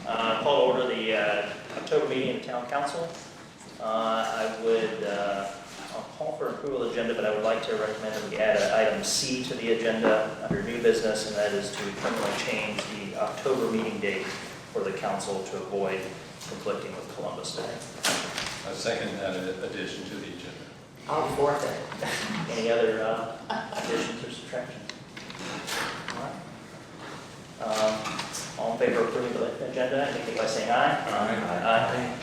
Call to order the October meeting of the Town Council. I'll call for approval of the agenda, but I would like to recommend that we add item C to the agenda under new business, and that is to permanently change the October meeting date for the council to avoid conflicting with Columbus Day. I second that addition to the agenda. I'll fourth it. Any other additions or subtractions? All right. All in favor of approving the agenda, indicate by saying aye. Aye.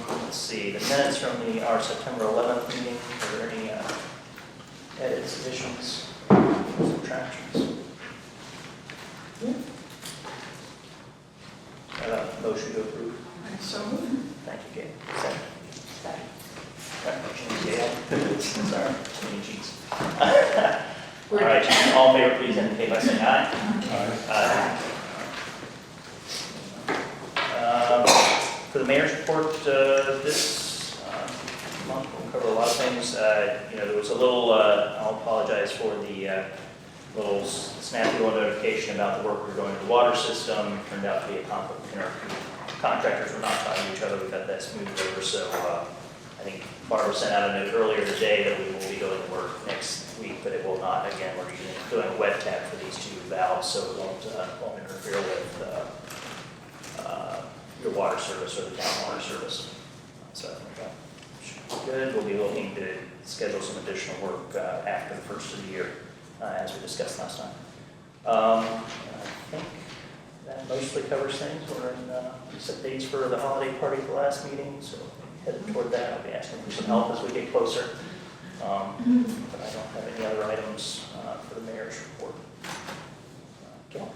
Let's see, the minutes from our September 11th meeting, are there any edits, additions, subtractions? Motion to approve. So Thank you, Gabe. Second. Gail. Sorry, too many cheats. All right, all in favor, please indicate by saying aye. Aye. For the mayor's report this month, we'll cover a lot of things. There was a little, I'll apologize for the little snappy notification about the work we're doing to the water system. Turned out to be a conflict between our contractors. We're not talking to each other. We got that smoothed over. So I think Barbara sent out a note earlier today that we will be doing the work next week, but it will not. Again, we're doing a wet tap for these two valves, so it won't interfere with your water service or the town water service. So I think that should be good. We'll be looking to schedule some additional work after the first of the year, as we discussed last time. I think that mostly covers things. We're in set dates for the holiday party at the last meeting, so headed toward that. I'll be asking for some help as we get closer. But I don't have any other items for the mayor's report. Gail?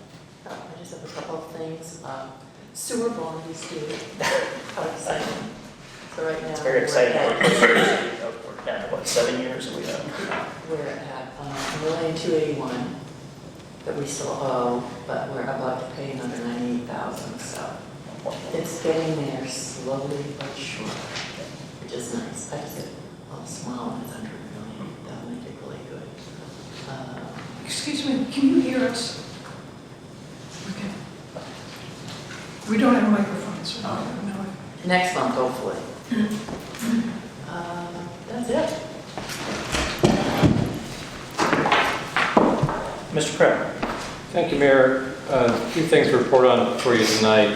I just have a couple of things. Sewer bond is due. How exciting. So right now. It's very exciting. We're down to what, 7 years? We're at $1,281,000 that we still owe, but we're about to pay another $98,000. So it's getting there slowly but surely, which is nice. I just have a smile when it's under $1 million. That'll make it really good. Excuse me, can you hear us? Okay. We don't have a microphone, so I don't know. Next month, hopefully. That's it. Mr. Kramer? Thank you, Mayor. A few things to report on for you tonight.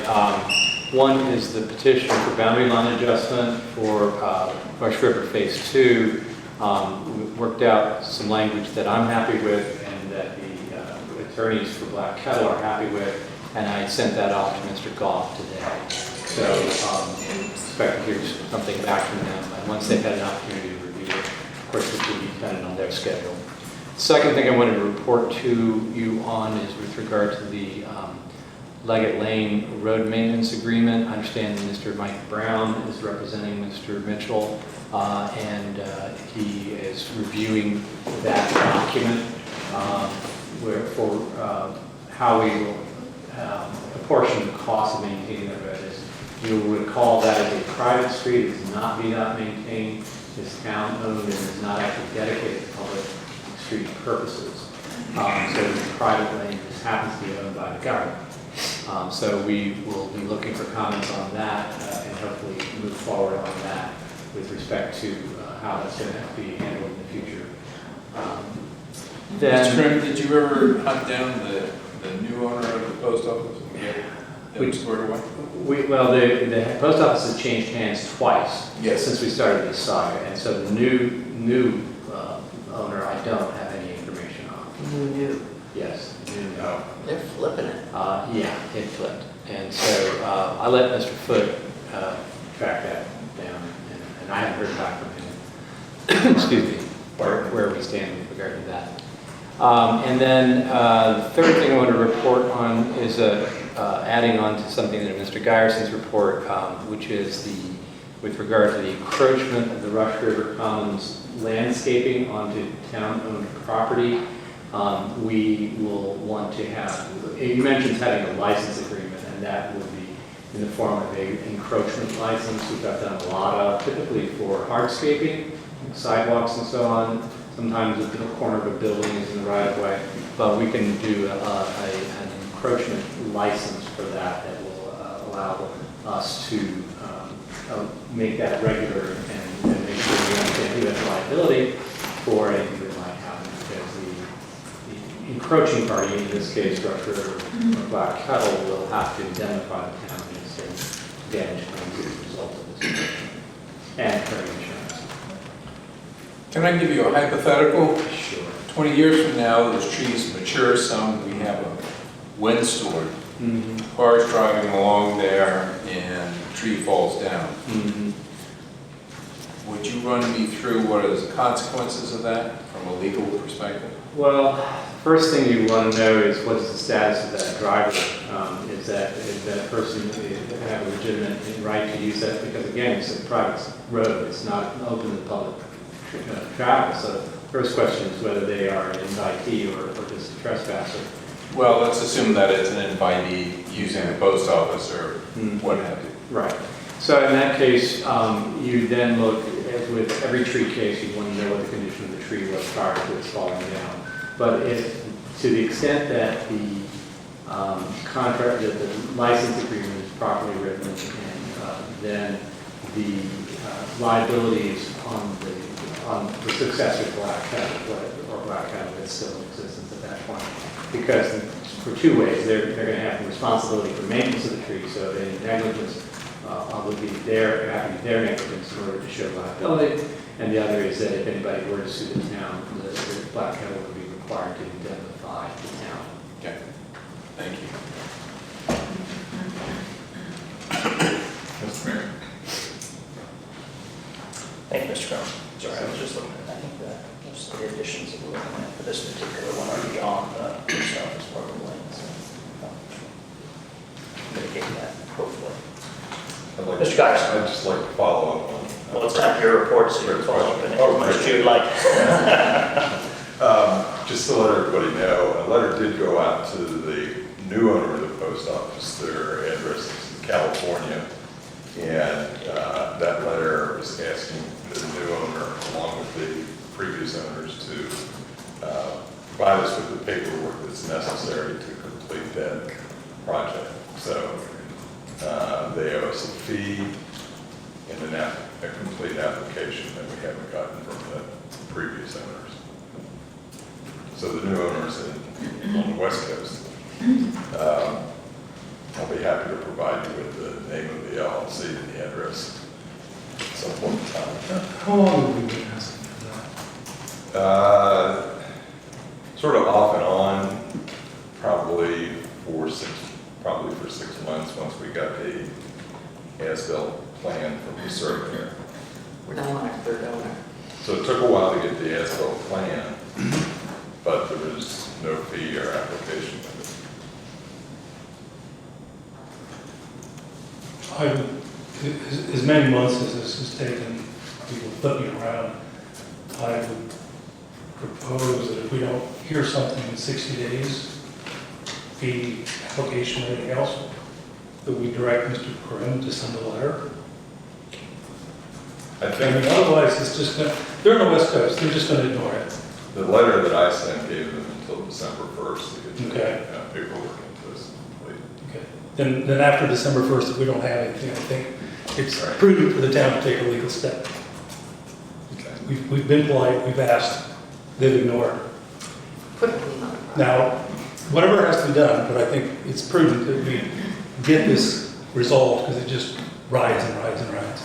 One is the petition for boundary line adjustment for Rush River Phase 2. We worked out some language that I'm happy with and that the attorneys for Black Kettle are happy with, and I sent that off to Mr. Goff today. So expect to hear something back from them. And once they've had an opportunity to review it, of course, this will be dependent on their schedule. Second thing I wanted to report to you on is with regard to the Leggett Lane road maintenance agreement. I understand that Mr. Mike Brown is representing Mr. Mitchell, and he is reviewing that document for how we will apportion the cost of maintaining the road. As you'll recall, that is a private street. It is not VDOT maintained. It's town-owned and is not actually dedicated to public street purposes. So it's a private lane. This happens to be owned by the government. So we will be looking for comments on that and hopefully move forward on that with respect to how that's going to be handled in the future. Mr. Kramer, did you ever hunt down the new owner of the post office and get it squared away? The post office has changed hands twice since we started this saga, and so the new owner I don't have any information on. New. Yes. No. They're flipping it. Yeah, it flipped. And so I let Mr. Foote track that down, and I haven't heard back from him. Excuse me, where we stand with regard to that. And then the third thing I want to report on is adding on to something that Mr. Geyerson's report, which is with regard to the encroachment of the Rush River Commons landscaping onto town-owned property. We will want to have, you mentioned having a license agreement, and that would be in the form of an encroachment license, which I've done a lot of, typically for hardscaping, sidewalks and so on. Sometimes the corner of a building is in the right of way. but we can do an encroachment license for that that will allow us to make that regular and make sure we understand who has liability for anything that might happen, because the encroaching party, in this case, Rush River or Black Kettle, will have to indemnify the town against any damage claims as a result of this encroachment and carry insurance. Can I give you a hypothetical? Sure. 20 years from now, those trees mature some, we have a windstorm. Mm-hmm. Cars driving along there and the tree falls down. Mm-hmm. Would you run me through what are the consequences of that from a legal perspective? Well, first thing you want to know is what is the status of that driver? Is that person have a legitimate right to use that? Because again, it's a private road, it's not open to the public travel. So the first question is whether they are an invitee or just a trespasser. Well, let's assume that it's an invitee using the post office or what have you. Right. So in that case, you then look, as with every tree case, you want to know what the condition of the tree was prior to its falling down. But if, to the extent that the contract, that the license agreement is properly written, and then the liabilities on the successor Black Kettle or Black Kettle is still in existence at that point. Because for two ways, they're going to have the responsibility for maintenance of the tree, so any negligence would be their negligence in order to show liability. And the other is that if anybody were to sue the town, the Black Kettle would be required to indemnify the town. Okay, thank you. Mr. Mayor. Thank you, Mr. Crowe. Sorry, I was just looking at, I think that most of the additions that we're looking at for this particular one are beyond the post office probably, so mitigate that, hopefully. Mr. Cox. I'd just like to follow up on. Well, it's time for your report, so you can follow up in as much as you'd like. Just to let everybody know, a letter did go out to the new owner of the post office. Their address is in California. And that letter is asking the new owner, along with the previous owners, to provide us with the paperwork that's necessary to complete that project. So they owe us a fee and a complete application that we haven't gotten from the previous owners. So the new owners on the West Coast. I'll be happy to provide you with the name of the LLC and the address at some point in time. How long have we been asking for that? Sort of off and on, probably for 6 months once we got the as-built plan from the surveyor. We're now on our third owner. So it took a while to get the as-built plan, but there was no fee or application with it. As many months as this has taken, people flipping around, I would propose that if we don't hear something in 60 days, fee, application, anything else, that we direct Mr. Corinne to send a letter. I I think mean, otherwise, it's just going to, they're on the West Coast, they're just going to ignore it. the letter that I sent gave them until December 1st to get Okay. the paperwork into us complete. Okay. Then after December 1st, if we don't have anything, I think it's Right. prudent for the town to take a legal step. Okay. We've been polite, we've asked, they've ignored. Put a lien on it. Now, whatever has to be done, but I think it's prudent that we get this resolved, because it just rides and rides and rides.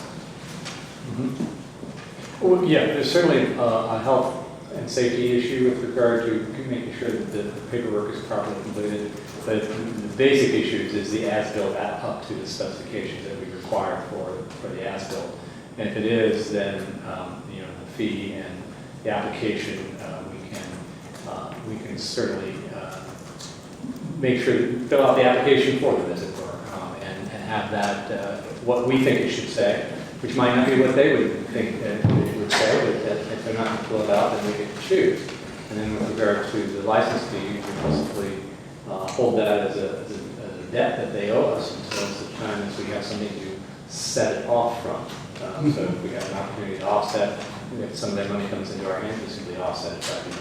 Well, yeah, there's certainly a health and safety issue with regard to making sure that the paperwork is properly completed. But the basic issues is the as-built up to the specifications that we require for the as-built. And if it is, then the fee and the application, we can certainly make sure to fill out the application for them, as it were, and have that what we think it should say, which might not be what they would think that it would say, but that if they're not going to fill it out, then we get to choose. And then with regard to the license fee, we basically hold that as a debt that they owe us until such time as we have something to set it off from. So if we have an opportunity to offset, if some of that money comes into our hands, we simply offset it back in.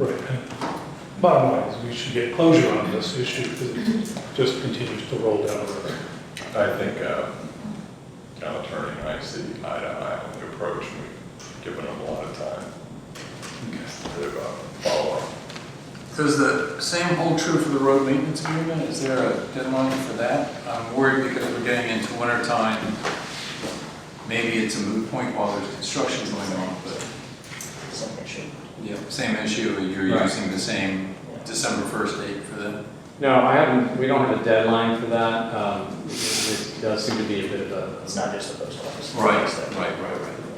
Right. bottom line is we should get closure on this issue because it just continues to roll down the road. I think town attorney and I see eye to eye on the approach, and we've given them a lot of time to follow up. Does the same hold true for the road maintenance agreement? Is there a deadline for that? I'm worried because we're getting into winter time. Maybe it's a moot point while there's construction going on, but Same issue. yeah, same issue. You're Right. using the same December 1st date for them. No, I haven't, we don't have a deadline for that. It does seem to be a bit of a, It's not just the post office. Right. It's that-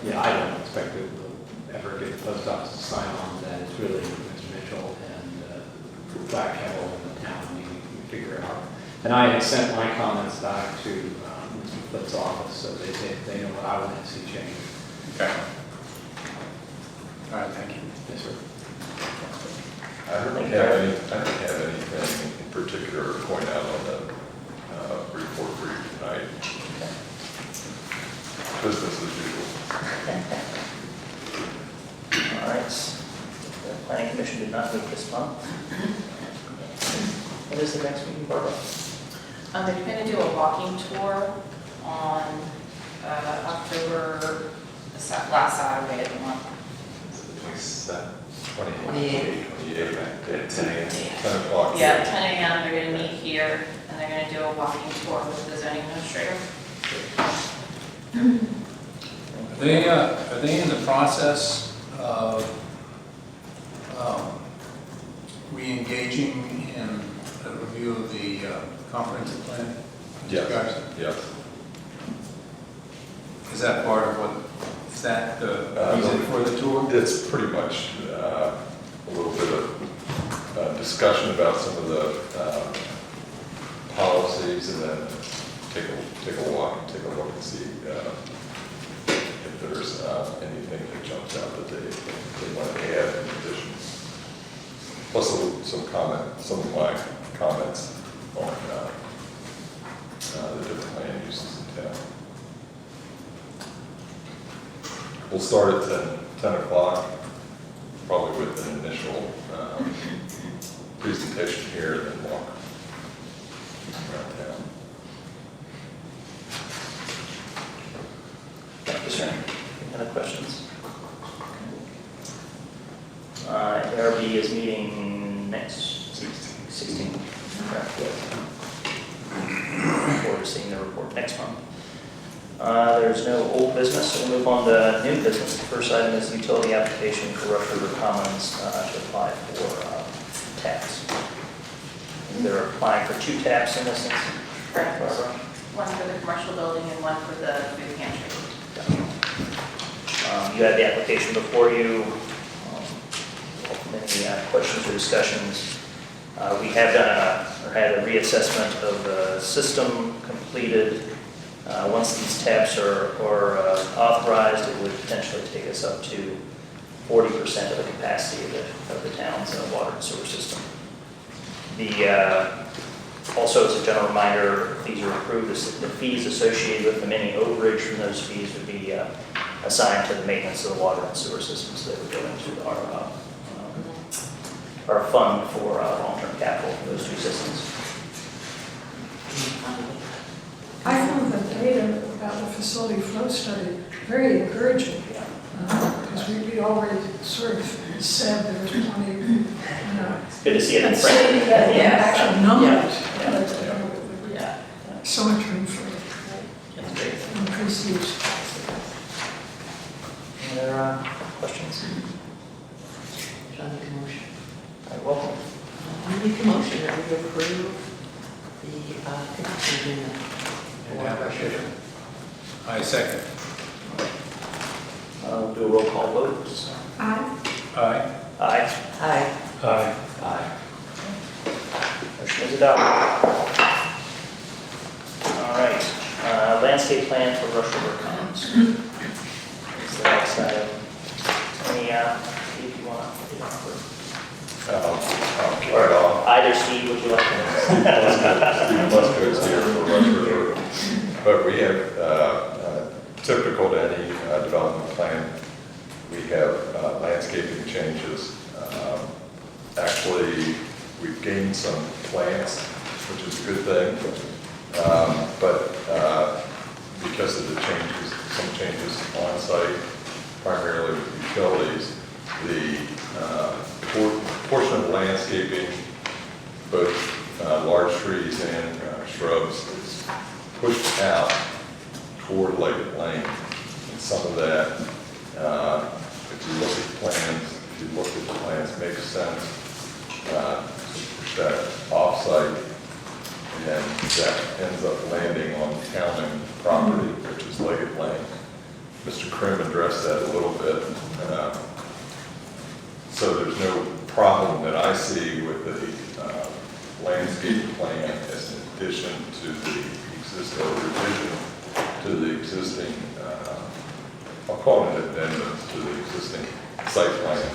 yeah, I don't expect it will ever get the post office to sign on to that. It's really Mr. Mitchell and Black Kettle in the town, we figure it out. And I had sent my comments back to Mr. Flipp's office, so they know what I want to see change. Okay. All right, thank you. Yes, sir. I don't have anything in particular to point out on the report for you tonight. Business as usual. All right. The planning commission did not meet this month. What is the next meeting, Barbara? They're going to do a walking tour on October, last Saturday of the month. 28, at 10 a.m. 10 o'clock. Yeah, 10 a.m. They're going to meet here, and they're going to do a walking tour with the zoning administrator. Are they in the process of re-engaging in a review of the comprehensive plan? Yes, yes. Is that part of what, is that the reason for the tour? It's pretty much a little bit of discussion about some of the policies, and then take a walk and take a look and see if there's anything that jumps out that they want to add in addition. Plus some of my comments on the different land uses in town. We'll start at 10 o'clock, probably with an initial presentation here, and then walk around town. Thank you, sir. Any other questions? ARB is meeting next 16th. Look forward to seeing the report next month. There's no old business, so we'll move on to new business. The first item is utility application for Rush River Commons to apply for taps. They're applying for 2 taps in this instance. Correct. Barbara? One for the commercial building and one for the food pantry. You had the application before you. Any questions or discussions? We have done had a reassessment of the system completed. Once these taps are authorized, it would potentially take us up to 40% of the capacity of the town's water and sewer system. Also, as a general reminder, if these are approved, the fees associated with them, any overage from those fees would be assigned to the maintenance of the water and sewer system, so they would go into our fund for long-term capital for those 2 systems. I found the data about the facility flow study very encouraging, because we already sort of said there was plenty, Good to see it in let's print. say that Yeah. actual numbers, Yeah. but Yeah. so much room for That's great. increased use. Any other questions? Should I make a motion? Welcome. I make a motion that we approve the connection agreement for Rush River. I second. We'll do a roll call vote. Aye. Aye. Aye. Aye. Aye. Aye. Motion is adopted. All right, landscape plan for Rush River Commons. Is the next item. Any, Steve, you want to offer? I'll kick it off. Either Steve, would you like to? Steve Musco's here for Rush River. But we have, typical to any development plan, we have landscaping changes Actually, we've gained some plants, which is a good thing. But because of the changes, some changes on site, primarily with utilities, the portion of landscaping, both large trees and shrubs, is pushed out toward Leggett Lane. And some of that, if you look at the plans, makes sense. Push that off-site, and that ends up landing on town property, which is Leggett Lane. Mr. Krim addressed that a little bit. So there's no problem that I see with the landscape plan as an addition to the existing, or revision to the existing, I'll call it an addendum to the existing site plan,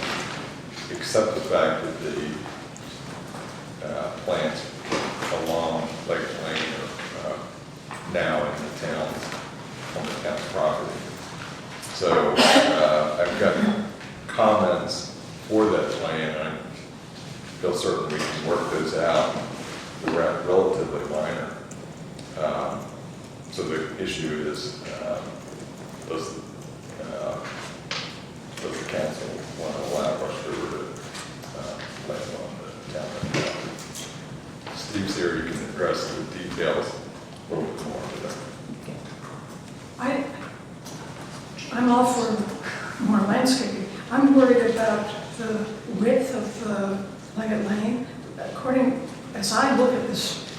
except the fact that the plants along Leggett Lane are now in the town, on the town's property. So I've got comments for that plan, and I feel certain we can work those out. They're relatively minor. So the issue is, does the council want to allow Rush River to land on the town property? Steve's here, you can address the details a little bit more today. I'm all for more landscaping. I'm worried about the width of the Leggett Lane. According, as I look at this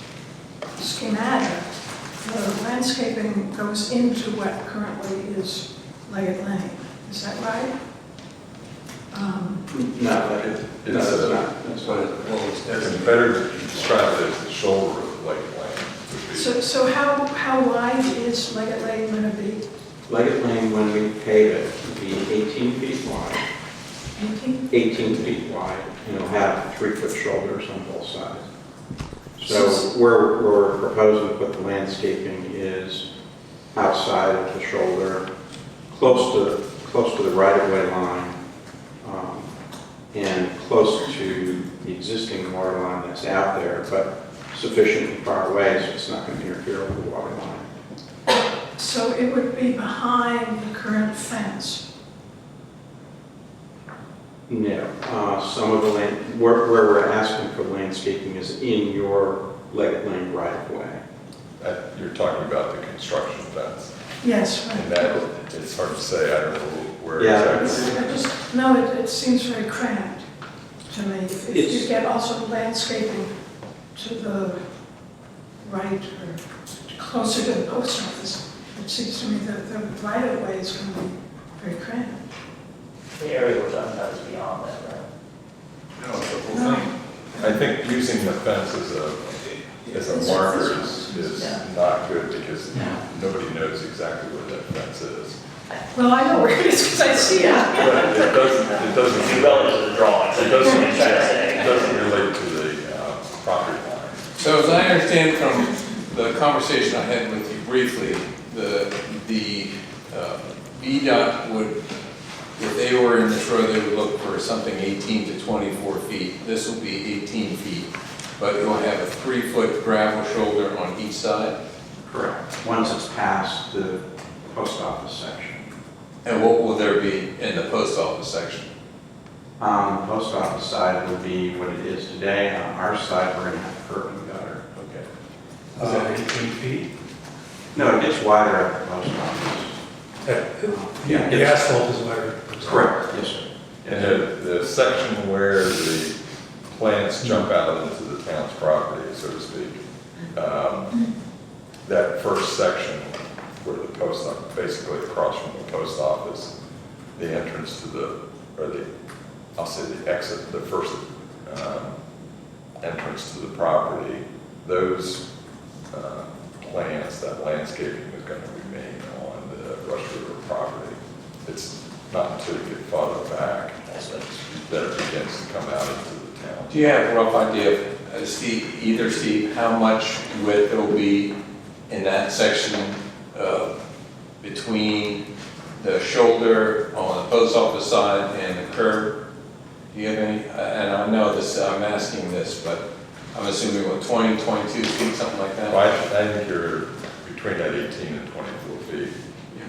schematic, the landscaping goes into what currently is Leggett Lane. Is that right? No, it's not. That's what It's better to describe it as the shoulder of Leggett Lane. So how wide is Leggett Lane going to be? Leggett Lane, when we pave it, will be 18 feet wide. 18? 18 feet wide, and it'll have 3-foot shoulders on both sides. So where we're proposing to put the landscaping is outside of the shoulder, close to the right-of-way line, and close to the existing water line that's out there, but sufficiently far away so it's not going to interfere with the water line. So it would be behind the current fence? No, some of the land, where we're asking for landscaping is in your Leggett Lane right-of-way. You're talking about the construction fence. Yes, And right. that, it's hard to say, I don't know where Yeah. exactly. No, it seems very cramped to me. If you It's- get also landscaping to the right or closer to the post office, it seems to me that the right of way is going to be very cramped. The area we're talking about is beyond that, right? No, the whole No. thing. I think using the fence as a marker is not good, because nobody knows exactly where that fence is. Well, I know where it is because I see it. But it doesn't, It's relative to the drawings. it doesn't relate to the property line. So as I understand from the conversation I had with you briefly, the VDOT would, if they were in this road, they would look for something 18 to 24 feet. This will be 18 feet, but it will have a 3-foot gravel shoulder on each side. Correct. Once it's past the post office section. And what will there be in the post office section? On the post office side will be what it is today. On our side, we're going to have curb and gutter. Okay. 18 feet. No, it gets wider at the post office. Yeah, the asphalt is wider. Correct, yes, sir. And the section where the plants jump out into the town's property, so to speak, that first section where the post office, basically across from the post office, the entrance to I'll say the exit, the first entrance to the property, those plants, that landscaping is going to remain on the Rush River property. It's not until you get farther back that it begins to come out into the town. Do you have a rough idea, Steve, how much width there will be in that section between the shoulder on the post office side and the curb? Do you have any, and I know this, I'm asking this, but I'm assuming what, 20, 22 feet, something like that? Well, I think you're between that 18 and 24 feet,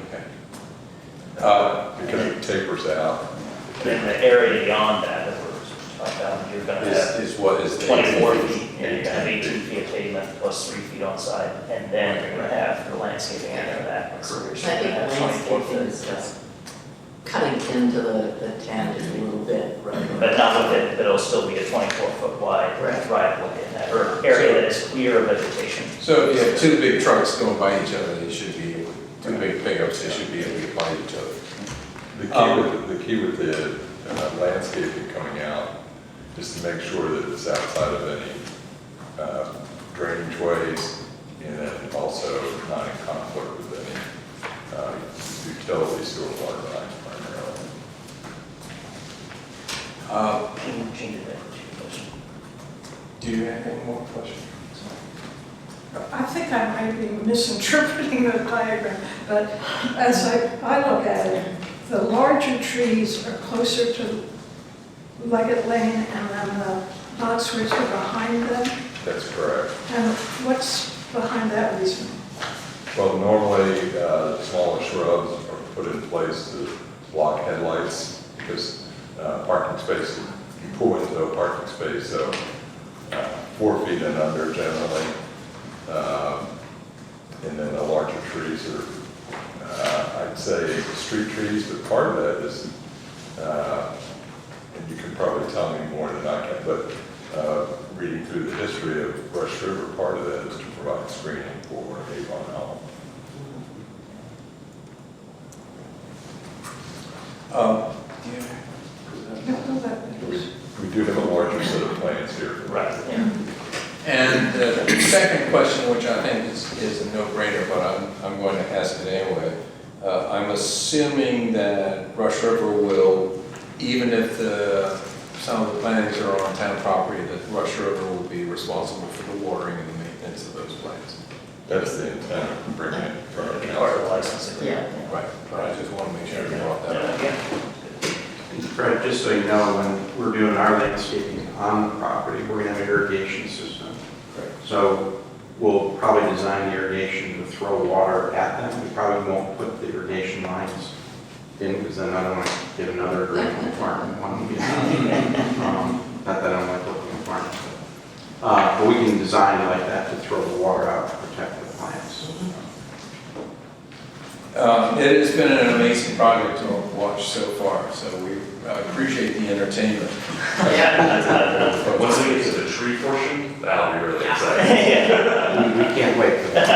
Okay. because it tapers out. And the area beyond that we're talking about, you're gonna have Is what is the? 24 feet, and you're gonna have 18 feet of pavement plus 3 feet on side, and then you're gonna have the landscaping after that. So you're I still think gonna the have 24 landscaping is feet. just cutting into the tent just a little bit. But not with it, but it'll still be a 24-foot wide Right. driveway in that area that is clear of vegetation. So if you have two big trucks going by each other, they should be, two big pickups, they should be able to get by each other. The key with the landscaping coming out is to make sure that it's outside of any drainage ways, and then also not in conflict with any utility sewer water lines primarily. Change it there. Do you have any more questions? I think I might be misinterpreting the diagram, but as I look at it, the larger trees are closer to Leggett Lane, and then the boxwoods are behind them. That's correct. And what's behind that reason? Well, normally, smaller shrubs are put in place to block headlights, because parking space, you pull into a parking space, so 4 feet and under generally. And then the larger trees are, I'd say, street trees, but part of that is, and you can probably tell me more than I can, but reading through the history of Rush River, part of that is to provide screening for Avon Elm. Do you No, that- We do have a larger set of plans here. Right, yeah. And the second question, which I think is a no-brainer, but I'm going to ask it anyway. I'm assuming that Rush River will, even if some of the plantings are on town property, that Rush River will be responsible for the watering and the maintenance of those plants. That's the intent of bringing it from It'll the be part of the council. license agreement. Right, but I just want to make sure you brought that up. Yeah. Fred, just so you know, when we're doing our landscaping on the property, we're gonna have an irrigation system. So we'll probably design the irrigation to throw water at them. We probably won't put the irrigation lines in, because then I don't want to get another agreement requirement one we Not that I don't like working with farmers. But we can design it like that to throw the water out to protect the plants. It has been an amazing project to watch so far, so we appreciate the entertainment. Once we get to the tree portion, that'll be really exciting. Yeah. We can't wait for that.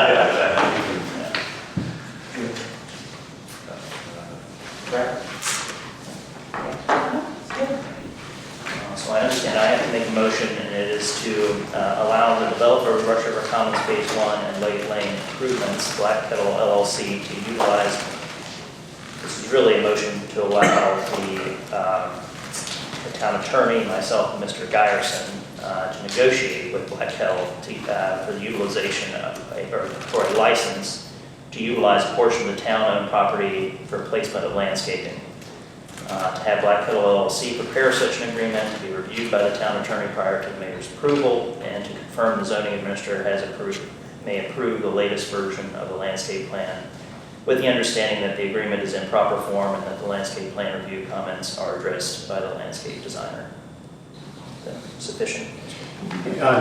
So I understand I have to make a motion, and it is to allow the developer of Rush River Commons Phase 1 and Leggett Lane improvements, Black Kettle LLC, to utilize, this is really a motion to allow the town attorney, myself, and Mr. Geyerson, to negotiate with Black Kettle for the utilization of, or for a license to utilize a portion of the town-owned property for placement of landscaping. To have Black Kettle LLC prepare such an agreement, to be reviewed by the town attorney prior to the mayor's approval, and to confirm the zoning administrator may approve the latest version of the landscape plan, with the understanding that the agreement is in proper form and that the landscape plan review comments are addressed by the landscape designer. Is that sufficient?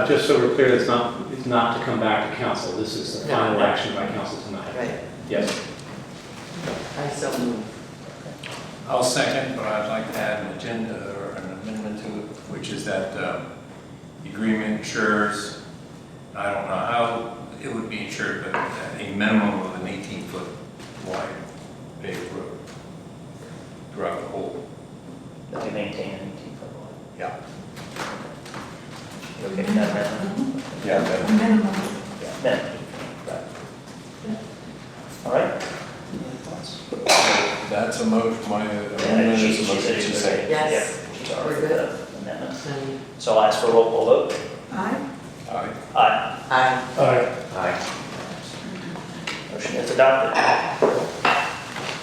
Just so we're clear, it's not to come back to council. This is the No. final action by council tonight. Right. Yes. I so move. I'll second, but I'd like to add an agenda or an amendment to it, which is that the agreement ensures, I don't know how it would be insured, but a minimum of an 18-foot wide paved road throughout the whole. That we maintain an 18-foot line. Yeah. You okay with that, amendment? Yeah, that- Minimum. Yeah, minimum. Right. All right. Any thoughts? that's a motion, my Yeah, amendment she is a said motion. she to was second. okay. Yes. Yeah, she's all right with the amendment. And So I'll ask for a roll call vote. Aye. Aye. Aye. I, Aye. Motion is adopted.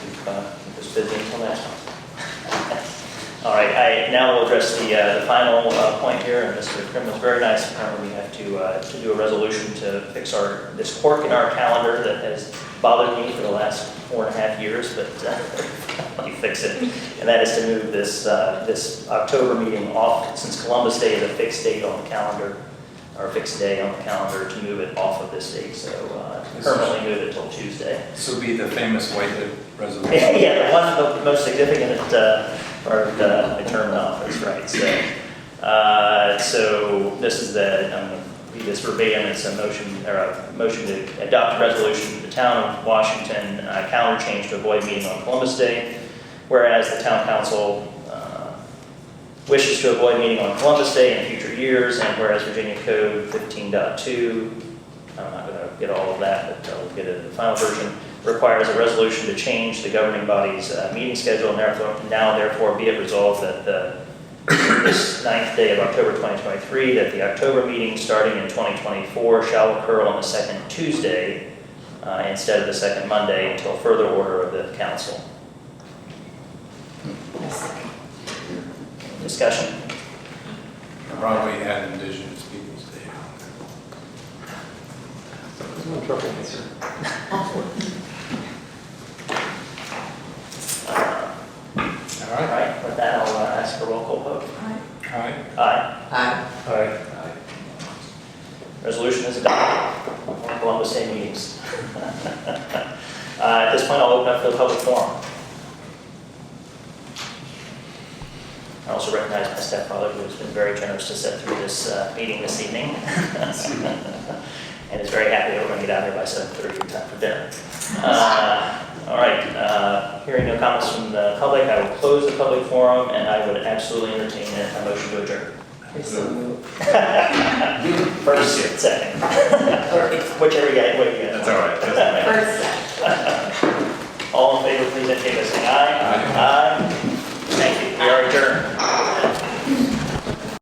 Keep us busy until next time. All right, now we'll address the final point here, and Mr. Krim was very nice. Apparently, we have to do a resolution to fix this quirk in our calendar that has bothered me for the last 4.5 years, but let me fix it. And that is to move this October meeting off, since Columbus Day is a fixed date on the calendar, or a fixed day on the calendar, to move it off of this date. So permanently move it till Tuesday. This will be the famous Whitehead resolution. Yeah, the one, the most significant part of my term in office, right? So this is I'm going to read this verbatim. It's a motion to adopt a resolution of the town of Washington calendar change to avoid meeting on Columbus Day. Whereas the town council wishes to avoid meeting on Columbus Day in future years, and whereas Virginia Code 15.2, I'm not going to get all of that, but I'll get it in the final version, requires a resolution to change the governing body's meeting schedule, and therefore be it resolved that this 9th day of October 2023, that the October meeting starting in 2024 shall occur on the second Tuesday instead of the second Monday until further order of the council. Discussion? Probably had Indigenous Peoples' Day. No troublemaker. All All right. right, with that, I'll ask for a roll call vote. All right. Aye. Aye. Aye. Resolution is adopted on Columbus Day meetings. At this point, I'll open up for the public forum. I also recognize my stepfather, who has been very generous to sit through this meeting this evening. And is very happy that we're going to get out here by 7:30 in time for dinner. All right, hearing no comments from the public, I will close the public forum, and I would absolutely entertain a motion to adjourn. First, second. Or whichever way you guys want. That's all right. First.